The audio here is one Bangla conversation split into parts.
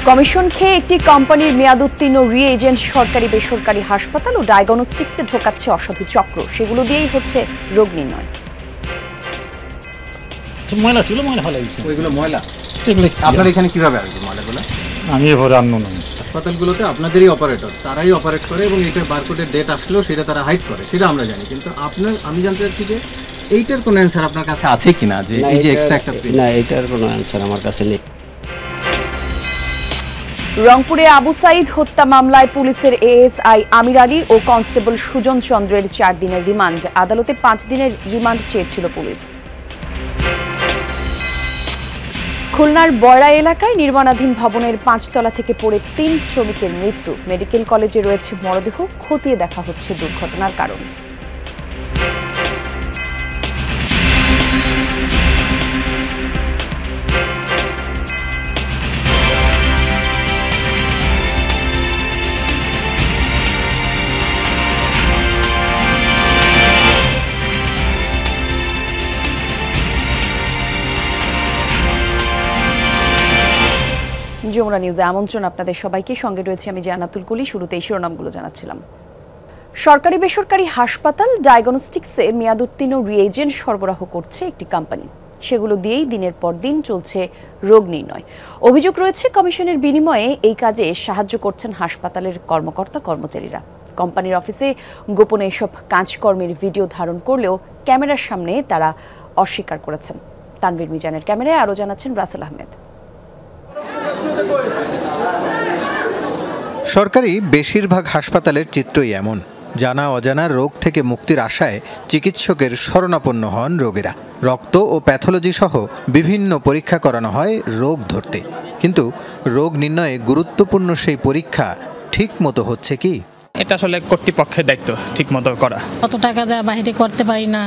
কমিশন খেয়ে একটি কোম্পানির মেয়াদোত্তীর্ণ রিএজেন্ট সরকারি বেসরকারি হাসপাতাল ও ডায়াগনস্টিক্সে ঢোকাচ্ছে অসাধু চক্র। সেগুলো দিয়েই হচ্ছে রোগ নির্ণয়। ময়লা ছিল, ময়লা ফেলাইছে। ওইগুলো ময়লা এগুলো আপনার এখানে কিভাবে আসবে ময়লাগুলো? আমি এভাবে আনবো না। হাসপাতালগুলোতে আপনাদেরই অপারেটর, তারাই অপারেট করে এবং এইটার বারকোডের ডেট আসলেও সেটা তারা হাইড করে, সেটা আমরা জানি। কিন্তু আমি জানতে চাচ্ছি যে এইটার কোনো অ্যান্সার আপনার কাছে আছে কিনা, যে এই যে এক্সট্রা একটা না, এইটার কোনো অ্যান্সার আমার কাছে নেই। রংপুরে আবু সাইদ হত্যা মামলায় পুলিশের এএসআই আমির আলী ও কনস্টেবল সুজন চন্দ্রের 4 দিনের রিমান্ড। আদালতে 5 দিনের রিমান্ড চেয়েছিল পুলিশ। খুলনার বয়রা এলাকায় নির্মাণাধীন ভবনের 5 তলা থেকে পড়ে 3 শ্রমিকের মৃত্যু। মেডিকেল কলেজে রয়েছে মরদেহ, খতিয়ে দেখা হচ্ছে দুর্ঘটনার কারণ। যমুনা নিউজে আমন্ত্রণ আপনাদের সবাইকে। সঙ্গে রয়েছে আমি জান্নাতুল কুলি। শুরুতেই শিরোনামগুলো জানাচ্ছিলাম। সরকারি বেসরকারি হাসপাতাল ডায়াগনস্টিক্সে মেয়াদোত্তীর্ণ রিএজেন্ট সরবরাহ করছে একটি কোম্পানি। সেগুলো দিয়েই দিনের পর দিন চলছে রোগ নির্ণয়। অভিযোগ রয়েছে কমিশনের বিনিময়ে এই কাজে সাহায্য করছেন হাসপাতালের কর্মকর্তা কর্মচারীরা। কোম্পানির অফিসে গোপনে এসব কাজকর্মের ভিডিও ধারণ করলেও ক্যামেরার সামনে তারা অস্বীকার করেছেন। তানভীর মিজানের ক্যামেরায় আরও জানাচ্ছেন রাসেল আহমেদ। সরকারি বেশিরভাগ হাসপাতালের চিত্রই এমন। জানা অজানা রোগ থেকে মুক্তির আশায় চিকিৎসকের শরণাপন্ন হন রোগীরা। রক্ত ও প্যাথোলজি সহ বিভিন্ন পরীক্ষা করানো হয় রোগ ধরতে। কিন্তু রোগ নির্ণয়ে গুরুত্বপূর্ণ সেই পরীক্ষা ঠিক মতো হচ্ছে কি? এটা আসলে কর্তৃপক্ষের দায়িত্ব ঠিক মতো করা। কত টাকা দেওয়া বাইরে করতে পারি না,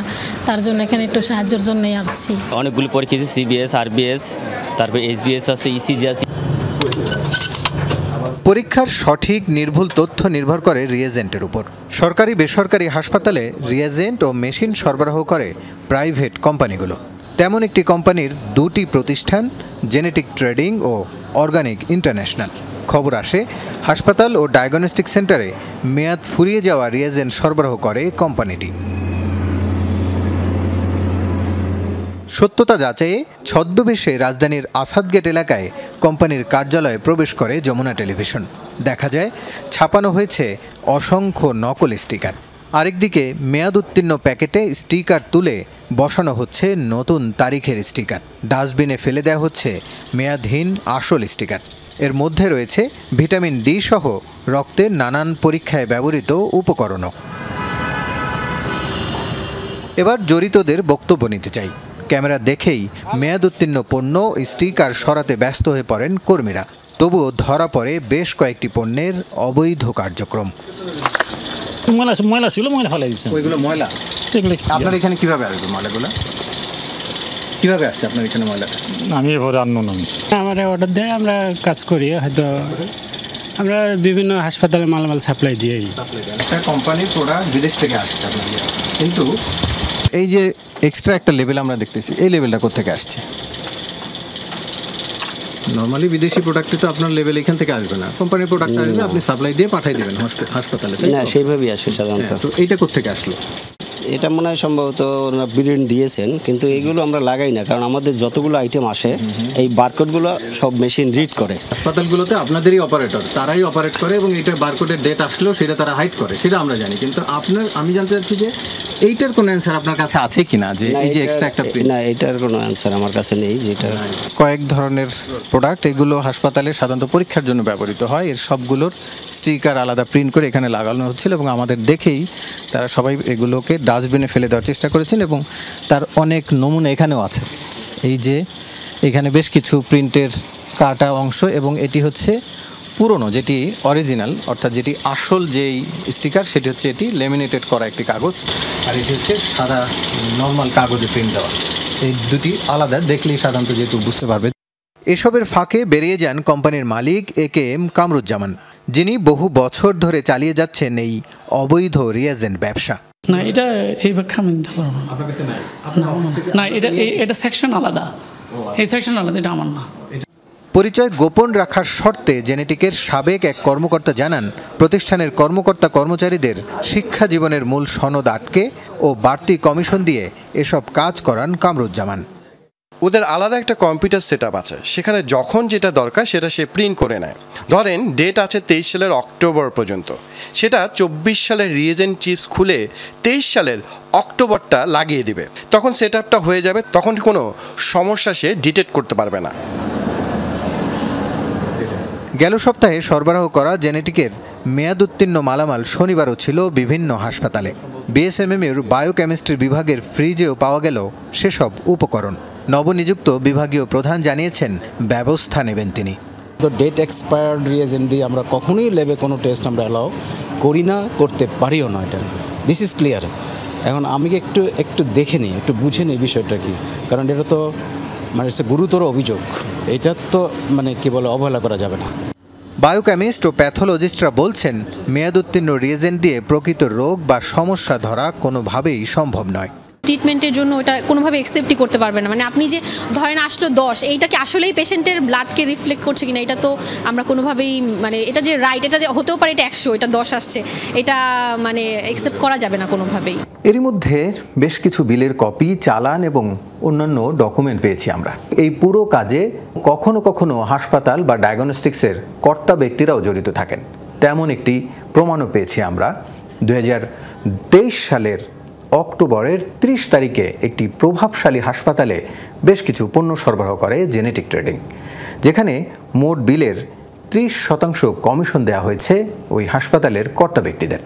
তার জন্য এখানে একটু সাহায্যের জন্যই আসছি। অনেকগুলো পরীক্ষা আছে, সিবিএস, আরবিএস, তারপর এইচবিএস আছে, ইসিজি আছে। পরীক্ষার সঠিক নির্ভুল তথ্য নির্ভর করে রিএজেন্টের উপর। সরকারি বেসরকারি হাসপাতালে রিএজেন্ট ও মেশিন সরবরাহ করে প্রাইভেট কোম্পানিগুলো। তেমন একটি কোম্পানির 2টি প্রতিষ্ঠান, জেনেটিক ট্রেডিং ও অর্গানিক ইন্টারন্যাশনাল। খবর আসে হাসপাতাল ও ডায়াগনস্টিক সেন্টারে মেয়াদ ফুরিয়ে যাওয়া রিএজেন্ট সরবরাহ করে কোম্পানিটি। সত্যতা যাচাইয়ে ছদ্মবেশে রাজধানীর আসাদগেট এলাকায় কোম্পানির কার্যালয়ে প্রবেশ করে যমুনা টেলিভিশন। দেখা যায় ছাপানো হয়েছে অসংখ্য নকল স্টিকার। আরেকদিকে মেয়াদ উত্তীর্ণ প্যাকেটে স্টিকার তুলে বসানো হচ্ছে নতুন তারিখের স্টিকার। ডাস্টবিনে ফেলে দেওয়া হচ্ছে মেয়াদহীন আসল স্টিকার। এর মধ্যে রয়েছে ভিটামিন ডি সহ রক্তের নানান পরীক্ষায় ব্যবহৃত উপকরণও। এবার জড়িতদের বক্তব্য নিতে চাই। ক্যামেরা দেখেই মেয়াদ উত্তীর্ণ পণ্য স্টিকার সরাতে ব্যস্ত হয়ে পড়েন কর্মীরা। তবুও ধরা পড়ে বেশ কয়েকটি পণ্যের অবৈধ কার্যক্রম। ময়লা ছিল, ময়লা ফেলাইছে। ওইগুলো ময়লা এগুলো আপনার এখানে কিভাবে আসবে ময়লাগুলো? কিভাবে আসছে আপনার এখানে ময়লাটা? আমি এভাবে আনবো না। আমরা অর্ডার দেয়, আমরা কাজ করি, হয়তো আমরা বিভিন্ন হাসপাতালে মালামাল সাপ্লাই দিই। একটা কোম্পানির প্রোডাক্ট বিদেশ থেকে আসছে আপনার, কিন্তু এই যে এক্সট্রা একটা লেভেল আমরা দেখতেছি, এই লেভেলটা কোথেকে আসছে? নর্মালি বিদেশি প্রোডাক্টে তো আপনার লেভেল এখান থেকে আসবে না, কোম্পানির প্রোডাক্ট আসবে, আপনি সাপ্লাই দিয়ে পাঠাই দেবেন হাসপাতালে। না, সেইভাবেই আসে সাধারণত। তো এইটা কোথেকে আসলো? এটা মনে হয় সম্ভবত ওনারা প্রিন্ট দিয়েছেন, কিন্তু এইগুলো আমরা লাগাই না, কারণ আমাদের যতগুলো আইটেম আসে এই বারকোডগুলো সব মেশিন রিড করে। হাসপাতালগুলোতে আপনাদেরই অপারেটর, তারাই অপারেট করে এবং এইটার বারকোডের ডেট আসলেও সেটা তারা হাইড করে, সেটা আমরা জানি। কিন্তু আমি জানতে চাচ্ছি যে এইটার কোনো অ্যান্সার আপনার কাছে আছে কিনা, যে এই যে এক্সট্রা একটা না, এটার কোনো অ্যান্সার আমার কাছে নেই। যেটা কয়েক ধরনের প্রোডাক্ট, এগুলো হাসপাতালে সাধারণত পরীক্ষার জন্য ব্যবহৃত হয়। এর সবগুলোর স্টিকার আলাদা প্রিন্ট করে এখানে লাগানো হচ্ছিল এবং আমাদের দেখেই তারা সবাই এগুলোকে ডাস্টবিনে ফেলে দেওয়ার চেষ্টা করেছেন এবং তার অনেক নমুনা এখানেও আছে। এই যে এখানে বেশ কিছু প্রিন্টের কাটা অংশ, এবং এটি হচ্ছে পুরনো, যেটি অরিজিনাল, অর্থাৎ যেটি আসল যেই স্টিকার সেটি হচ্ছে এটি লেমিনেটেড করা একটি কাগজ, আর এটি হচ্ছে সাদা নর্মাল কাগজে প্রিন্ট দেওয়া। এই দুটি আলাদা, দেখলেই সাধারণত যেহেতু বুঝতে পারবে। এসবের ফাঁকে বেরিয়ে যান কোম্পানির মালিক একেএম কামরুজ্জামান, যিনি বহু বছর ধরে চালিয়ে যাচ্ছেন এই অবৈধ রিএজেন্ট ব্যবসা। না, এটা এই ব্যাখ্যা আমি দিতে পারবো না। এটা সেকশন আলাদা, এই সেকশন আলাদা, এটা আমার না। পরিচয় গোপন রাখার শর্তে জেনেটিকের সাবেক এক কর্মকর্তা জানান, প্রতিষ্ঠানের কর্মকর্তা কর্মচারীদের শিক্ষা জীবনের মূল সনদ আটকে ও বাড়তি কমিশন দিয়ে এসব কাজ করান কামরুজ্জামান। ওদের আলাদা একটা কম্পিউটার সেট আপ আছে, সেখানে যখন যেটা দরকার সেটা সে প্রিন্ট করে নেয়। ধরেন ডেট আছে 23 সালের অক্টোবর পর্যন্ত, সেটা 24 সালের রিএজেন্ট চিপস খুলে 23 সালের অক্টোবরটা লাগিয়ে দিবে, তখন সেট আপটা হয়ে যাবে, তখন কোনো সমস্যা সে ডিটেক্ট করতে পারবে না। গেল সপ্তাহে সরবরাহ করা জেনেটিকের মেয়াদোত্তীর্ণ মালামাল শনিবারও ছিল বিভিন্ন হাসপাতালে। বিএসএমএমের বায়োকেমিস্ট্রি বিভাগের ফ্রিজেও পাওয়া গেল সেসব উপকরণ। নবনিযুক্ত বিভাগীয় প্রধান জানিয়েছেন ব্যবস্থা নেবেন তিনি। তো ডেট এক্সপায়ার্ড রিয়েজেন্ট দিয়ে আমরা কখনোই ল্যাবে কোনো টেস্ট আমরা অ্যালাউ করি না, করতে পারিও না। এটা দিস ইজ ক্লিয়ার। এখন আমি একটু দেখে নিই, একটু বুঝে নিই বিষয়টা কি, কারণ এটা তো মানে গুরুতর অভিযোগ, এটা তো মানে কি বলে অবহেলা করা যাবে না। বায়োকেমিস্ট ও প্যাথোলজিস্টরা বলছেন, মেয়াদোত্তীর্ণ রিয়েজেন্ট দিয়ে প্রকৃত রোগ বা সমস্যা ধরা কোনোভাবেই সম্ভব নয়। ট্রিটমেন্টের জন্য ওটা কোনোভাবে অ্যাকসেপ্টই করতে পারবে না। মানে আপনি যে ধরেন আসলো 10, এইটা কি আসলেই পেশেন্টের ব্লাডকে রিফ্লেক্ট করছে কিনা, এটা তো আমরা কোনোভাবেই মানে এটা যে রাইট, এটা যে হতেও পারে এটা 100, এটা 10 আসছে, এটা মানে অ্যাকসেপ্ট করা যাবে না কোনোভাবেই। এরই মধ্যে বেশ কিছু বিলের কপি, চালান এবং অন্যান্য ডকুমেন্ট পেয়েছি আমরা। এই পুরো কাজে কখনো কখনো হাসপাতাল বা ডায়াগনস্টিক্সের কর্তা ব্যক্তিরাও জড়িত থাকেন, তেমন একটি প্রমাণও পেয়েছি আমরা। 2023 সালের অক্টোবরের 30 তারিখে একটি প্রভাবশালী হাসপাতালে বেশ কিছু পণ্য সরবরাহ করে জেনেটিক ট্রেডিং, যেখানে মোট বিলের 30% কমিশন দেওয়া হয়েছে ওই হাসপাতালের কর্তা ব্যক্তিদের।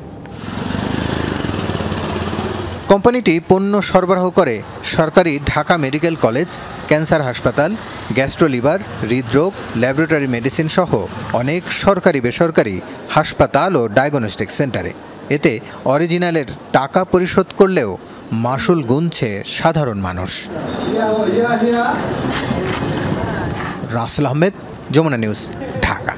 কোম্পানিটি পণ্য সরবরাহ করে সরকারি ঢাকা মেডিকেল কলেজ, ক্যান্সার হাসপাতাল, গ্যাস্ট্রোলিভার, হৃদরোগ, ল্যাবরেটরি মেডিসিন সহ অনেক সরকারি বেসরকারি হাসপাতাল ও ডায়াগনস্টিক সেন্টারে। এতে অরিজিনালের টাকা পরিশোধ করলেও মাসুল গুনছে সাধারণ মানুষ। রাসেল আহমেদ, যমুনা নিউজ, ঢাকা।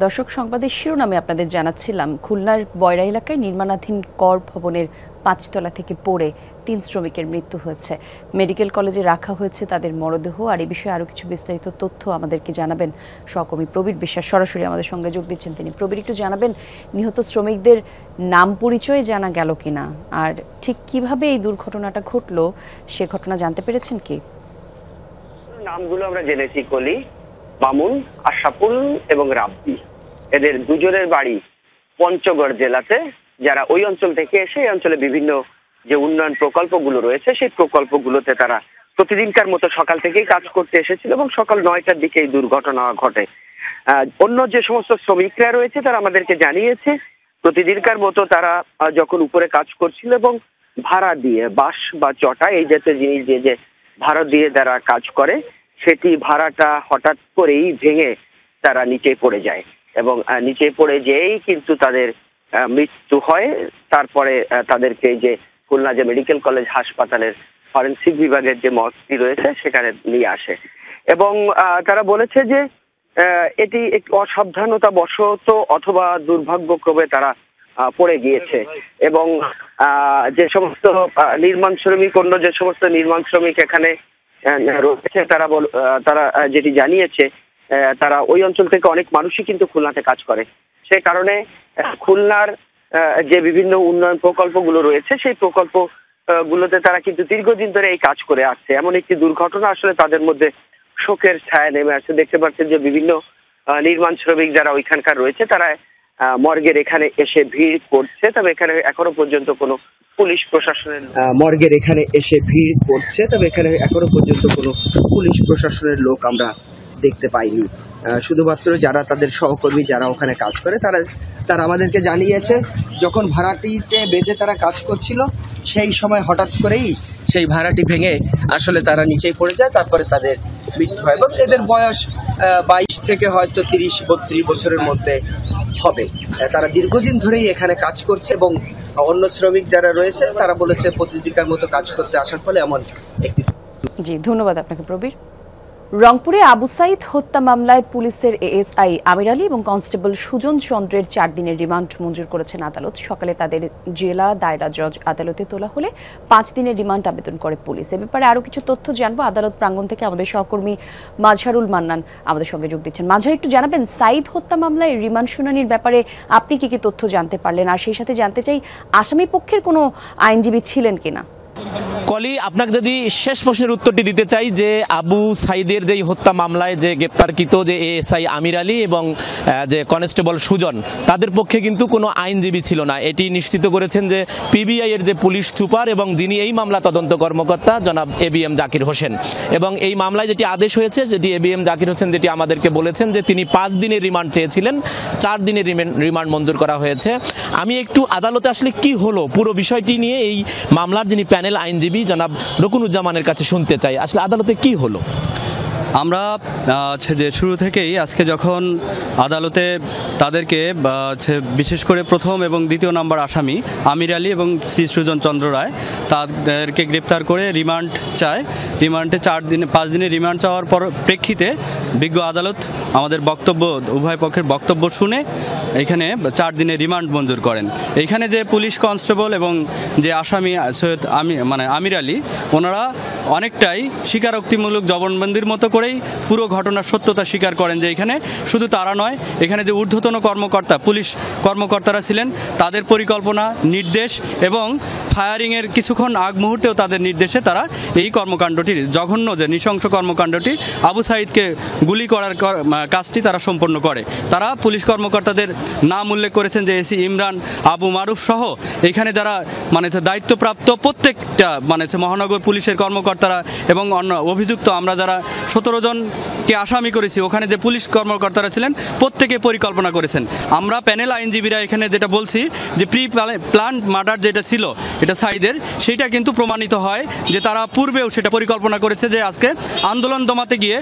দর্শক, সংবাদের শিরোনামে আপনাদের জানাচ্ছিলাম, খুলনার বয়রা এলাকায় নির্মাণাধীন কর ভবনের 5 তলা থেকে পড়ে 3 শ্রমিকের মৃত্যু হয়েছে। মেডিকেল কলেজে রাখা হয়েছে তাদের মরদেহ। আর এই বিষয়ে আরও কিছু বিস্তারিত তথ্য আমাদেরকে জানাবেন সহকর্মী প্রবীর বিশ্বাস, সরাসরি আমাদের সঙ্গে যোগ দিচ্ছেন তিনি। প্রবীর, একটু জানাবেন নিহত শ্রমিকদের নাম পরিচয় জানা গেল কিনা, আর ঠিক কিভাবে এই দুর্ঘটনাটা ঘটলো সে ঘটনা জানতে পেরেছেন কি? নামগুলো আমরা জেনেছি, কলি, মামুন, আশরাফুল এবং রাব্বি। এদের দুজনের বাড়ি পঞ্চগড় জেলাতে, যারা ওই অঞ্চল থেকে এসে এই অঞ্চলে বিভিন্ন যে উন্নয়ন প্রকল্পগুলো রয়েছে সেই প্রকল্পগুলোতে তারা প্রতিদিনকার মতো সকাল থেকেই কাজ করতে এসেছিল এবং সকাল 9টার দিকে এই দুর্ঘটনা ঘটে। অন্য যে সমস্ত শ্রমিকরা রয়েছে তারা আমাদেরকে জানিয়েছে প্রতিদিনকার মতো তারা যখন উপরে কাজ করছিল এবং ভাড়া দিয়ে বাঁশ বা চটা এই জাতীয় জিনিস দিয়ে যে ভাড়া দিয়ে তারা কাজ করে, সেটি ভাড়াটা হঠাৎ করেই ভেঙে তারা নিচে পড়ে যায় এবং নিচে পড়ে যেয়েই কিন্তু তাদের মৃত্যু হয়। তারপরে তাদেরকে যে খুলনা যে মেডিকেল কলেজ হাসপাতালের ফরেনসিক বিভাগের যে মর্গটি রয়েছে সেখানে নিয়ে আসে এবং তারা বলেছে যে এটি একটু অসাবধানতা বশত অথবা দুর্ভাগ্যক্রমে তারা পড়ে গিয়েছে এবং যে সমস্ত নির্মাণ শ্রমিক, অন্য যে সমস্ত নির্মাণ শ্রমিক এখানে রয়েছে তারা যেটি জানিয়েছে, তারা ওই অঞ্চল থেকে অনেক মানুষই কিন্তু খুলনাতে কাজ করে। সেই কারণে খুলনার যে বিভিন্ন উন্নয়ন প্রকল্পগুলো রয়েছে সেই প্রকল্পগুলোতে তারা কিন্তু দীর্ঘদিন ধরে এই কাজ করে আসছে। এমন একটি দুর্ঘটনা আসলে তাদের মধ্যে শোকের ছায়া নেমে আসছে। দেখতে পাচ্ছেন যে বিভিন্ন নির্মাণ শ্রমিক যারা ওইখানকার রয়েছে তারা মর্গের এখানে এসে ভিড় করছে, তবে এখানে এখনো পর্যন্ত কোনো পুলিশ প্রশাসনের পুলিশ প্রশাসনের লোক আমরা দেখতে পাইনি। শুধুমাত্র যারা তাদের সহকর্মী যারা ওখানে কাজ করে তারা আমাদেরকে জানিয়েছে যখন ভাড়াটিতে বেঁধে তারা কাজ করছিল সেই সময় হঠাৎ করেই সেই ভাড়াটি ভেঙে আসলে তারা নিচেই পড়ে যায়, তারপরে তাদের মৃত্যু হয় এবং এদের বয়স 22 থেকে হয়তো 30-32 বছরের মধ্যে হবে। তারা দীর্ঘদিন ধরেই এখানে কাজ করছে এবং অন্য শ্রমিক যারা রয়েছে তারা বলেছে প্রতিদিনকার মতো কাজ করতে আসার ফলে এমন একটি। জি, ধন্যবাদ আপনাকে প্রবীর। রংপুরে আবু সাইদ হত্যা মামলায় পুলিশের এএসআই আমির আলী এবং কনস্টেবল সুজন চন্দ্রের 4 দিনের রিমান্ড মঞ্জুর করেছেন আদালত। সকালে তাদের জেলা দায়রা জজ আদালতে তোলা হলে 5 দিনের রিমান্ড আবেদন করে পুলিশ। এ ব্যাপারে আরও কিছু তথ্য জানবো আদালত প্রাঙ্গণ থেকে আমাদের সহকর্মী মাজহারুল মান্নান আমাদের সঙ্গে যোগ দিচ্ছেন। মাজহার, একটু জানাবেন সাইদ হত্যা মামলায় রিমান্ড শুনানির ব্যাপারে আপনি কি তথ্য জানতে পারলেন, আর সেই সাথে জানতে চাই আসামি পক্ষের কোনো আইনজীবী ছিলেন কিনা? কলি, আপনাকে যদি শেষ প্রশ্নের উত্তরটি দিতে চাই যে আবু সাইদের যেই হত্যা মামলায় যে গ্রেপ্তারকৃত যে এএসআই আমির আলী এবং যে কনস্টেবল সুজন, তাদের পক্ষে কিন্তু কোনো আইনজীবী ছিল না। এটি নিশ্চিত করেছেন যে পিবিআই এর যে পুলিশ সুপার এবং যিনি এই মামলা তদন্ত কর্মকর্তা জনাব এবিএম জাকির হোসেন। এবং এই মামলায় যেটি আদেশ হয়েছে যেটি এবিএম জাকির হোসেন যেটি আমাদেরকে বলেছেন যে তিনি 5 দিনের রিমান্ড চেয়েছিলেন, 4 দিনের রিমান্ড মঞ্জুর করা হয়েছে। আমি একটু আদালতে আসলে কি হলো পুরো বিষয়টি নিয়ে এই মামলার যিনি প্যানেল আইনজীবী জনাব রকুনুজ্জামানের কাছে শুনতে চাই, আসলে আদালতে কি হলো। আমরা যে শুরু থেকেই আজকে যখন আদালতে তাদেরকে বিশেষ করে প্রথম এবং দ্বিতীয় নম্বর আসামি আমির আলী এবং শ্রী সুজন চন্দ্র রায় তাদেরকে গ্রেপ্তার করে রিমান্ড চায়, রিমান্ডে 5 দিনের রিমান্ড চাওয়ার পর প্রেক্ষিতে বিজ্ঞ আদালত আমাদের বক্তব্য, উভয় পক্ষের বক্তব্য শুনে এখানে 4 দিনের রিমান্ড মঞ্জুর করেন। এইখানে যে পুলিশ কনস্টেবল এবং যে আসামি সৈয়দ আমির আলী, ওনারা অনেকটাই স্বীকারোক্তিমূলক জবানবন্দির মতো করেই পুরো ঘটনার সত্যতা স্বীকার করেন যে এখানে শুধু তারা নয়, এখানে যে ঊর্ধ্বতন কর্মকর্তা পুলিশ কর্মকর্তারা ছিলেন তাদের পরিকল্পনা, নির্দেশ এবং ফায়ারিংয়ের কিছুক্ষণ আগ মুহূর্তেও তাদের নির্দেশে তারা এই কর্মকাণ্ডটি, জঘন্য যে নৃশংস কর্মকাণ্ডটি আবু সাইদকে গুলি করার কাজটি তারা সম্পন্ন করে। তারা পুলিশ কর্মকর্তাদের নাম উল্লেখ করেছেন যে এসি ইমরান, আবু মারুফ সহ এখানে যারা দায়িত্বপ্রাপ্ত প্রত্যেকটা মহানগর পুলিশের কর্মকর্তারা এবং অন্য অভিযুক্ত আমরা যারা 17 জনকে আসামি করেছি, ওখানে যে পুলিশ কর্মকর্তারা ছিলেন প্রত্যেকে পরিকল্পনা করেছেন। আমরা প্যানেল আইনজীবীরা এখানে যেটা বলছি যে প্রি প্ল্যান মার্ডার যেটা ছিল এটা সাইদের, সেইটা কিন্তু প্রমাণিত হয় যে তারা পূর্বেও সেটা পরিকল্পনা করেছে যে আজকে আন্দোলন দমাতে গিয়ে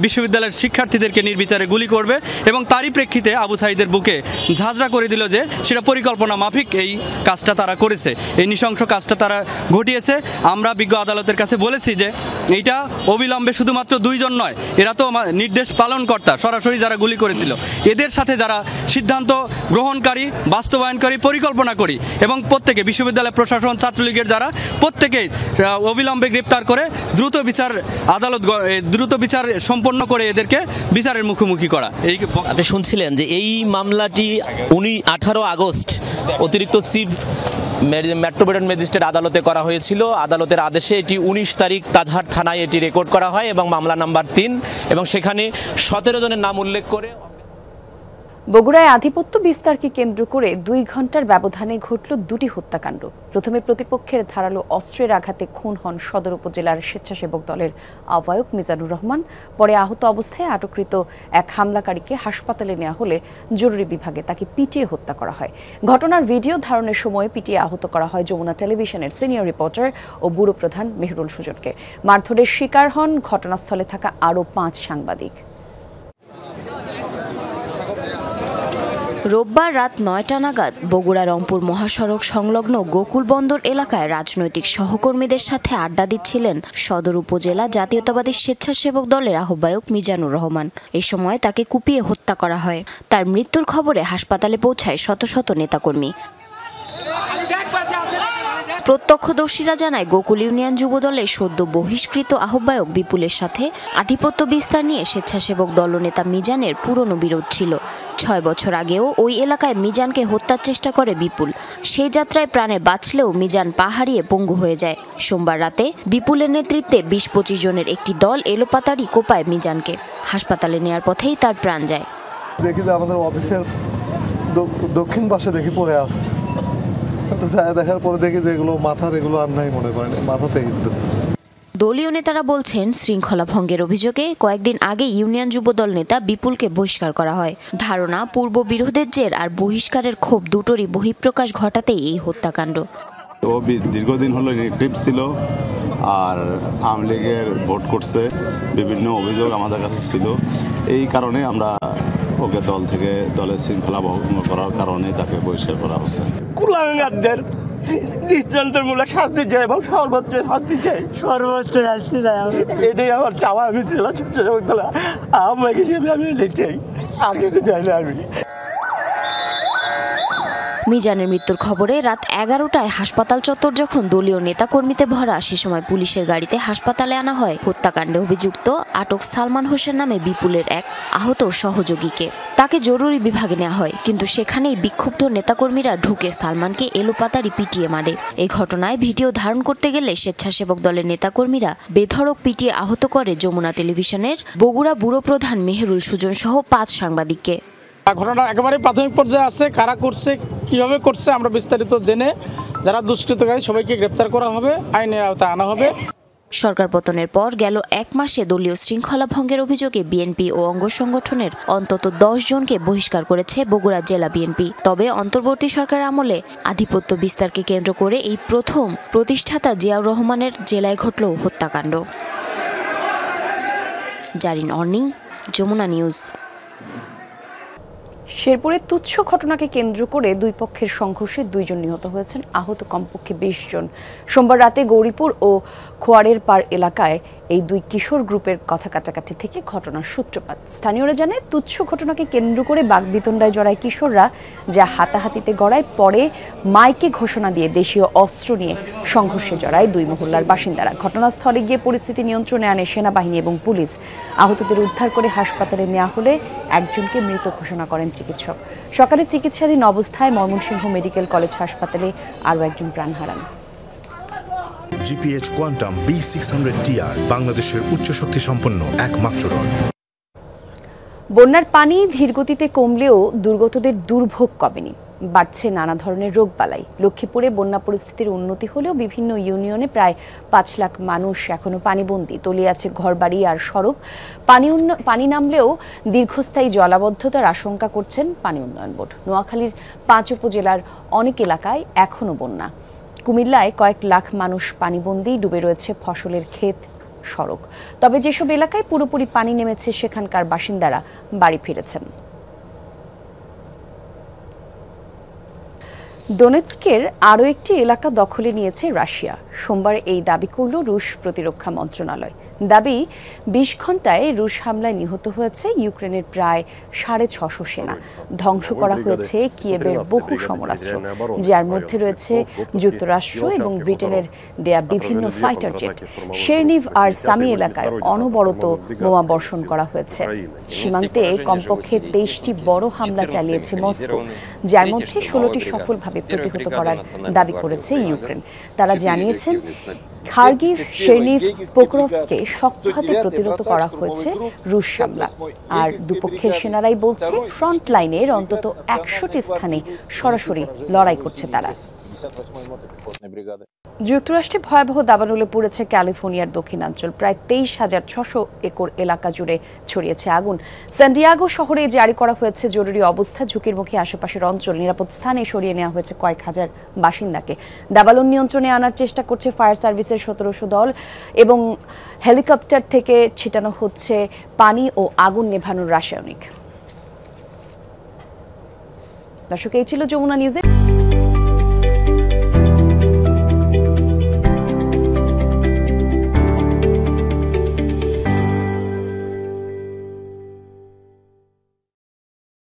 বিশ্ববিদ্যালয়ের শিক্ষার্থীদেরকে নির্বিচারে গুলি করবে এবং তারই প্রেক্ষিতে আবু সাইদের বুকে ঝাঁঝরা করে দিল যে সেটা পরিকল্পনা মাফিক এই কাজটা তারা করেছে, এই নৃশংস কাজটা তারা ঘটিয়েছে। আমরা বিজ্ঞ আদালতের কাছে বলেছি যে এইটা অবিলম্বে শুধুমাত্র 2 জন নয়, এরা তো নির্দেশ পালনকর্তা, সরাসরি যারা গুলি করেছিল এদের সাথে যারা সিদ্ধান্ত গ্রহণকারী, বাস্তবায়নকারী, পরিকল্পনাকারী এবং প্রত্যেকে বিশ্ববিদ্যালয় প্রশাসন, ছাত্রলীগের যারা প্রত্যেকে অবিলম্বে গ্রেপ্তার করে দ্রুত বিচার সম্পন্ন করে এদেরকে বিচারের মুখোমুখি করা। এই আপনি শুনছিলেন যে এই মামলাটি 18 আগস্ট অতিরিক্ত চিফ মেট্রোপলিটন ম্যাজিস্ট্রেট আদালতে করা হয়েছিল। আদালতের আদেশে এটি 19 তারিখ তাজহাট থানায় এটি রেকর্ড করা হয় এবং মামলা নাম্বার 3 এবং সেখানে 17 জনের নাম উল্লেখ করে। বগুড়ায় আধিপত্য বিস্তারকে কেন্দ্র করে 2 ঘন্টার ব্যবধানে ঘটল 2টি হত্যাকাণ্ড। প্রথমে প্রতিপক্ষের ধারালো অস্ত্রের আঘাতে খুন হন সদর উপজেলার স্বেচ্ছাসেবক দলের আহ্বায়ক মিজানুর রহমান। পরে আহত অবস্থায় আটককৃত এক হামলাকারীকে হাসপাতালে নেওয়া হলে জরুরি বিভাগে তাকে পিটিয়ে হত্যা করা হয়। ঘটনার ভিডিও ধারণের সময় পিটিয়ে আহত করা হয় যমুনা টেলিভিশনের সিনিয়র রিপোর্টার ও ব্যুরো প্রধান মেহরুল সুজনকে। মারধরের শিকার হন ঘটনাস্থলে থাকা আরও 5 সাংবাদিক। রোববার রাত 9টা নাগাদ বগুড়া রংপুর মহাসড়ক সংলগ্ন গোকুল বন্দর এলাকায় রাজনৈতিক সহকর্মীদের সাথে আড্ডা দিচ্ছিলেন সদর উপজেলা জাতীয়তাবাদী স্বেচ্ছাসেবক দলের আহ্বায়ক মিজানুর রহমান। এ সময় তাকে কুপিয়ে হত্যা করা হয়। তার মৃত্যুর খবরে হাসপাতালে পৌঁছায় শত শত নেতাকর্মী। প্রত্যক্ষদর্শীরা জানায় গোকুল ইউনিয়ন যুবদলের সদ্য বহিষ্কৃত আহ্বায়ক বিপুলের সাথে আধিপত্য বিস্তার নিয়ে স্বেচ্ছাসেবক দলনেতা মিজানের পুরনো বিরোধ ছিল। 6 বছর আগেও ওই এলাকায় মিজানকে হত্যার চেষ্টা করে বিপুল। সেই যাত্রায় প্রাণে বাঁচলেও মিজান পা হারিয়ে পঙ্গু হয়ে যায়। সোমবার রাতে বিপুলের নেতৃত্বে 20-25 জনের একটি দল এলোপাতাড়ি কোপায় মিজানকে। হাসপাতালে নেয়ার পথেই তার প্রাণ যায়। দেখি যে আমাদের অফিসের দক্ষিণ পাশে দেখি পড়ে আছে, দেখার পরে দেখি যে এগুলো মাথার এগুলো আর নাই, মনে করেন মাথাতে গিয়েছে। দলীয় নেতারা বলছেন শৃঙ্খলা ভঙ্গের অভিযোগে কয়েকদিন আগে ইউনিয়ন যুবদল নেতা বিপুলকে বহিষ্কার করা হয়। ধারণা পূর্ব বিরোধের জের আর বহিষ্কারের ক্ষোভ দুটোরই বহিঃপ্রকাশ ঘটাতেই এই হত্যাকাণ্ড। ও দীর্ঘদিন হলো ইনঅ্যাক্টিভ ছিল আর আওয়ামী লীগের ভোট করছে, বিভিন্ন অভিযোগ আমাদের কাছে ছিল। এই কারণে আমরা ওকে দল থেকে দলের শৃঙ্খলা ভঙ্গ করার কারণে তাকে বহিষ্কার করা হচ্ছে। কুলাঙ্গারদের দৃষ্টান্তমূলক শাস্তি চাই এবং সর্বোচ্চ শাস্তি চাই, সর্বোচ্চ শাস্তি চাই। এটাই আমার চাওয়া। আমি ছিলাম স্বেচ্ছাসেবক আহ্বায়ক হিসেবে আমি এটাই চাই, আর কিছু চাই না আমি। মিজানের মৃত্যুর খবরে রাত 11টায় হাসপাতাল চত্বর যখন দলীয় নেতাকর্মীতে ভরা, সে সময় পুলিশের গাড়িতে হাসপাতালে আনা হয় হত্যাকাণ্ডে অভিযুক্ত আটক সালমান হোসেন নামে বিপুলের এক আহত সহযোগীকে। তাকে জরুরি বিভাগে নেওয়া হয়, কিন্তু সেখানেই বিক্ষুব্ধ নেতাকর্মীরা ঢুকে সালমানকে এলোপাতাড়ি পিটিয়ে মারে। এই ঘটনায় ভিডিও ধারণ করতে গেলে স্বেচ্ছাসেবক দলের নেতাকর্মীরা বেধড়ক পিটিয়ে আহত করে যমুনা টেলিভিশনের বগুড়া ব্যুরো প্রধান মেহেরুল সুজন সহ 5 সাংবাদিককে। ঘটনা একেবারে প্রাথমিক পর্যায়ে আছে, কারা করছে, কিভাবে করছে আমরা বিস্তারিত জেনে যারা দুষ্কৃতকারী সবাইকে গ্রেপ্তার করা হবে, আইনের আওতায় আনা হবে। সরকার পতনের পর গেল 1 মাসে দলীয় শৃঙ্খলা ভঙ্গের অভিযোগে বিএনপি ও অঙ্গ সংগঠনের অন্তত 10 জনকে বহিষ্কার করেছে বগুড়া জেলা বিএনপি। তবে অন্তর্বর্তী সরকারের আমলে আধিপত্য বিস্তারকে কেন্দ্র করে এই প্রথম প্রতিষ্ঠাতা জিয়াউর রহমানের জেলায় ঘটল হত্যাকাণ্ড। জারিন অর্নি, যমুনা নিউজ। শেরপুরে তুচ্ছ ঘটনাকে কেন্দ্র করে দুই পক্ষের সংঘর্ষে 2 জন নিহত হয়েছেন, আহত কমপক্ষে 20 জন। সোমবার রাতে গৌরীপুর ও খোয়ারের পাড় এলাকায় এই 2 কিশোর গ্রুপের কথা কাটাকাটি থেকে ঘটনার সূত্রপাত। স্থানীয়রা জানায়, তুচ্ছ ঘটনাকে কেন্দ্র করে বাগবিতণ্ডায় জড়ায় কিশোররা, যা হাতাহাতিতে গড়ায়। পরে মাইকে ঘোষণা দিয়ে দেশীয় অস্ত্র নিয়ে সংঘর্ষে জড়ায় 2 মহল্লার বাসিন্দারা। ঘটনাস্থলে গিয়ে পরিস্থিতি নিয়ন্ত্রণে আনে সেনাবাহিনী এবং পুলিশ। আহতদের উদ্ধার করে হাসপাতালে নেওয়া হলে একজনকে মৃত ঘোষণা করেন চিকিৎসক। সকালে চিকিৎসাধীন অবস্থায় ময়মনসিংহ মেডিকেল কলেজ হাসপাতালে আরও একজন প্রাণ হারান। জিপিএইচ কোয়ান্টাম B600TR বাংলাদেশের উচ্চ শক্তি সম্পন্ন একমাত্র রড। বন্যার পানি ধীরগতিতে কমলেও দুর্গতদের দুর্ভোগ কমেনি, বাড়ছে নানা ধরনের রোগবালাই। লক্ষ্মীপুরে বন্যা পরিস্থিতির উন্নতি হলেও বিভিন্ন ইউনিয়নে প্রায় 5 লাখ মানুষ এখনো পানিবন্দী। তলিয়ে আছে ঘরবাড়ি আর সড়ক। পানি নামলেও দীর্ঘস্থায়ী জলাবদ্ধতার আশঙ্কা করছেন পানি উন্নয়ন বোর্ড। নোয়াখালীর 5 উপজেলার অনেক এলাকায় এখনো বন্যা। কুমিল্লায় কয়েক লাখ মানুষ পানিবন্দী, ডুবে রয়েছে ফসলের ক্ষেত, সড়ক। তবে যেসব এলাকায় পুরোপুরি পানি নেমেছে সেখানকার বাসিন্দারা বাড়ি ফিরেছেন। দোনেৎস্কের আরও একটি এলাকা দখলে নিয়েছে রাশিয়া। সোমবার এই দাবি করল রুশ প্রতিরক্ষা মন্ত্রণালয়। দাবি, 20 ঘন্টায় রুশ হামলায় নিহত হয়েছে ইউক্রেনের প্রায় 650 সেনা। ধ্বংস করা হয়েছে কিয়েভের বহু সমরাস্ত্র, যার মধ্যে রয়েছে যুক্তরাষ্ট্র এবং ব্রিটেনের দেয়া বিভিন্ন ফাইটার জেট। শেরনিভ আর সামি এলাকায় অনবরত বোমা বর্ষণ করা হয়েছে। সীমান্তে কমপক্ষে 23টি বড় হামলা চালিয়েছে মস্কো, যার মধ্যে 16টি সফলভাবে প্রতিহত করার দাবি করেছে ইউক্রেন। তারা জানিয়েছেন, খার্কিভ, শেরনিভ, পোকরভস্কে শক্ত হাতে প্রতিরোধ করা হয়েছে রুশ হামলা। আর দুপক্ষের সেনারাই বলছে, ফ্রন্ট লাইনের অন্তত 100টি স্থানে সরাসরি লড়াই করছে তারা। যুক্তরাষ্ট্রে ভয়াবহ দাবানলে পড়েছে ক্যালিফোর্নিয়ার দক্ষিণাঞ্চল। প্রায় 23,600 একর এলাকা জুড়ে ছড়িয়েছে আগুন। সান্টিয়াগো শহরে জারি করা হয়েছে জরুরি অবস্থা। ঝুঁকির মুখে আশেপাশের অঞ্চল, নিরাপদ স্থানে সরিয়ে নেওয়া হয়েছে কয়েক হাজার বাসিন্দাকে। দাবানল নিয়ন্ত্রণে আনার চেষ্টা করছে ফায়ার সার্ভিসের 1700 দল এবং হেলিকপ্টার থেকে ছিটানো হচ্ছে পানি ও আগুন নেভানোর রাসায়নিক। দর্শক, এই ছিল যমুনা নিউজে।